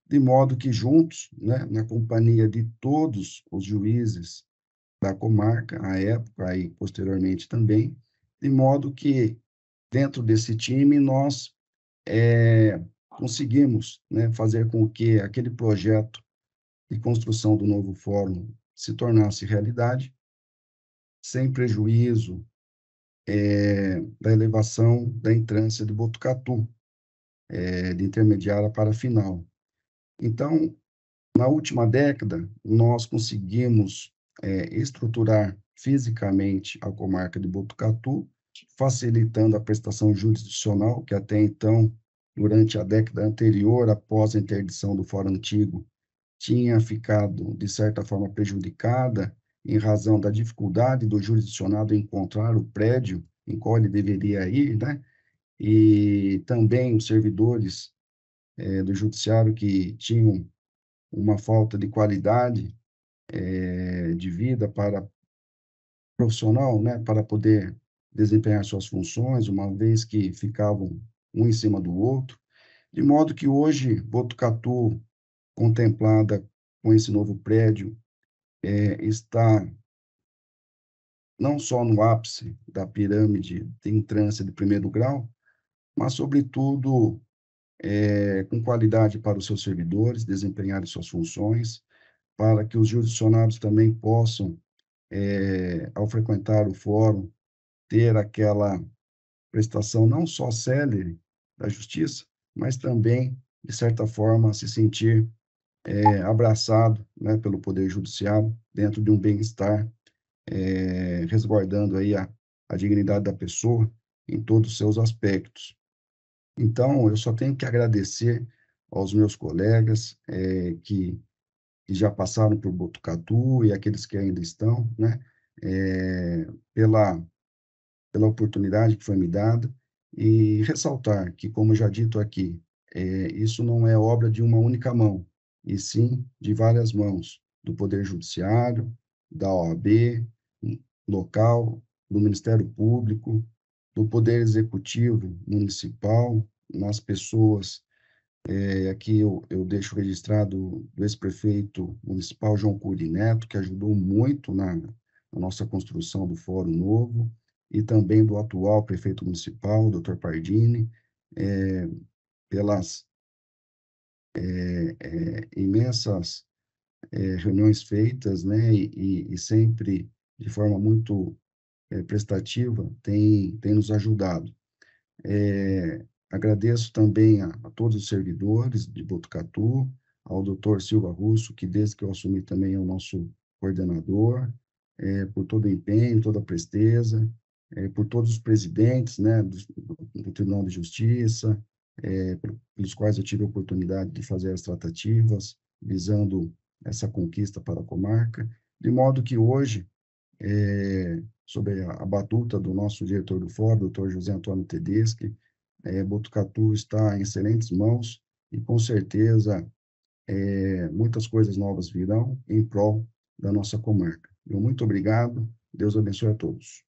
de modo que juntos, né, na companhia de todos os juízes da comarca, à época e posteriormente também, de modo que dentro desse time nós conseguimos, né, fazer com que aquele projeto de construção do novo fórum se tornasse realidade, sem prejuízo da elevação da entrância de Botucatu, de intermediária para final. Então, na última década, nós conseguimos estruturar fisicamente a comarca de Botucatu, facilitando a prestação jurisdicional, que até então, durante a década anterior, após a interdição do Fórum Antigo, tinha ficado, de certa forma, prejudicada em razão da dificuldade do jurisdicionado encontrar o prédio em qual ele deveria ir, né? E também os servidores do judiciário que tinham uma falta de qualidade de vida para profissional, né? Para poder desempenhar suas funções, uma vez que ficavam um em cima do outro, de modo que hoje Botucatu, contemplada com esse novo prédio, está não só no ápice da pirâmide de entrância de primeiro grau, mas, sobretudo, com qualidade para os seus servidores desempenharem suas funções, para que os jurisdicionados também possam, ao frequentar o fórum, ter aquela prestação não só célere da justiça, mas também, de certa forma, se sentir abraçado, né, pelo Poder Judiciário, dentro de um bem-estar, resguardando aí a dignidade da pessoa em todos os seus aspectos. Então, eu só tenho que agradecer aos meus colegas que já passaram por Botucatu e aqueles que ainda estão, né, pela oportunidade que foi me dada, e ressaltar que, como já dito aqui, isso não é obra de uma única mão, e sim de várias mãos, do Poder Judiciário, da OAB, local, do Ministério Público, do Poder Executivo Municipal, nas pessoas. Aqui eu deixo registrado do ex-prefeito municipal João Cury Neto, que ajudou muito na nossa construção do Fórum Novo, e também do atual prefeito municipal, Dr. Pardini, pelas imensas reuniões feitas, né, e sempre de forma muito prestativa, tem nos ajudado. Agradeço também a todos os servidores de Botucatu, ao Dr. Silva Russo, que desde que eu assumi também é o nosso coordenador, por todo o empenho, toda a presteza, por todos os presidentes, né, do Tribunal de Justiça, pelos quais eu tive a oportunidade de fazer as tratativas, visando essa conquista para a comarca, de modo que hoje, sob a batuta do nosso diretor do Fórum, Dr. José Antônio Tedeschi, Botucatu está em excelentes mãos e, com certeza, muitas coisas novas virão em prol da nossa comarca. Muito obrigado, Deus abençoe a todos.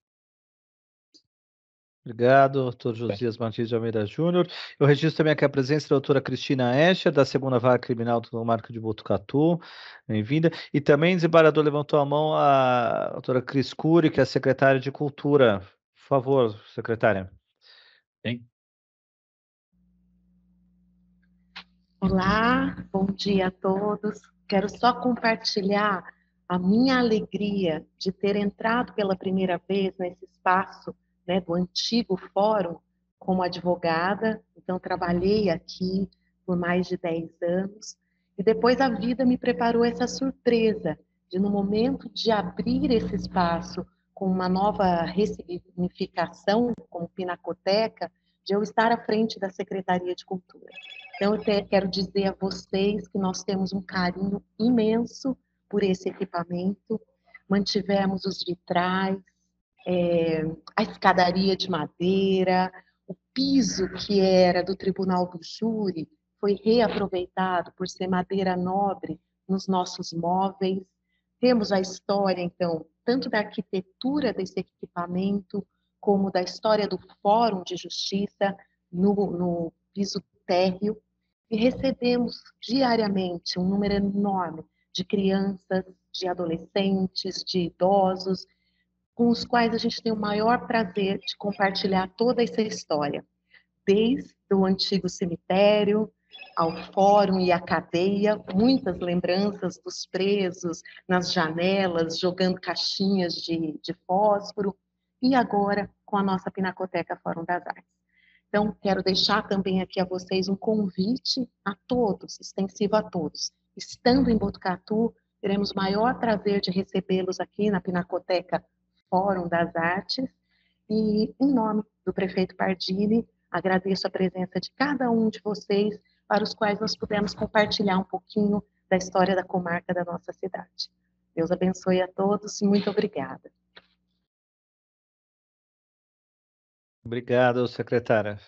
Obrigado, doutor Josias Martins de Almeida Júnior. Eu registro também aqui a presença da doutora Cristina Escher, da 2ª Vara Criminal do Comarca de Botucatu, bem-vinda. E também, desembargador, levantou a mão a doutora Cris Cury, que é a secretária de Cultura. Por favor, secretária. Sim. Olá, bom dia a todos. Quero só compartilhar a minha alegria de ter entrado pela primeira vez nesse espaço, né, do antigo fórum como advogada. Então, trabalhei aqui por mais de 10 anos. E depois a vida me preparou essa surpresa de, no momento de abrir esse espaço com uma nova ressignificação, como Pinacoteca, de eu estar à frente da Secretaria de Cultura. Então, eu quero dizer a vocês que nós temos um carinho imenso por esse equipamento. Mantivemos os vitrais, a escadaria de madeira, o piso que era do Tribunal do Júri foi reaproveitado por ser madeira nobre nos nossos móveis. Temos a história, então, tanto da arquitetura desse equipamento, como da história do Fórum de Justiça no piso térreo, e recebemos diariamente um número enorme de crianças, de adolescentes, de idosos, com os quais a gente tem o maior prazer de compartilhar toda essa história, desde o antigo cemitério ao fórum e à cadeia, muitas lembranças dos presos nas janelas, jogando caixinhas de fósforo, e agora com a nossa Pinacoteca Fórum das Artes. Então, quero deixar também aqui a vocês um convite a todos, extensivo a todos. Estando em Botucatu, teremos o maior prazer de recebê-los aqui na Pinacoteca Fórum das Artes. E, em nome do prefeito Pardini, agradeço a presença de cada um de vocês, para os quais nós pudemos compartilhar um pouquinho da história da comarca da nossa cidade. Deus abençoe a todos e muito obrigada. Obrigado, secretária.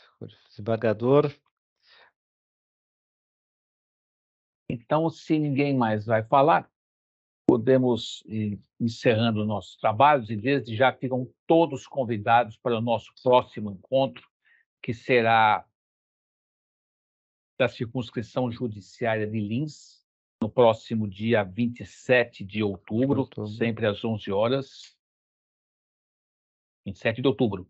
Desembargador. Então, se ninguém mais vai falar, podemos ir encerrando nossos trabalhos e desde já ficam todos convidados para o nosso próximo encontro, que será da circunscrição judiciária de Lins, no próximo dia 27 de outubro, sempre às 11 horas. 27 de outubro.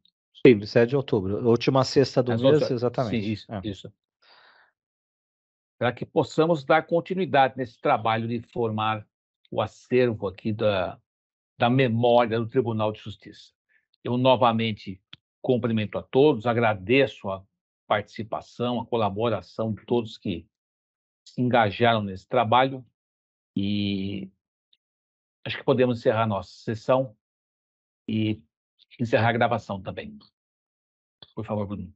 Sim, 27 de outubro. Última sexta do mês, exatamente. Sim, isso. Para que possamos dar continuidade nesse trabalho de formar o acervo aqui da memória do Tribunal de Justiça. Eu novamente cumprimento a todos, agradeço a participação, a colaboração de todos que se engajaram nesse trabalho e acho que podemos encerrar nossa sessão e encerrar a gravação também. Por favor, Bruno.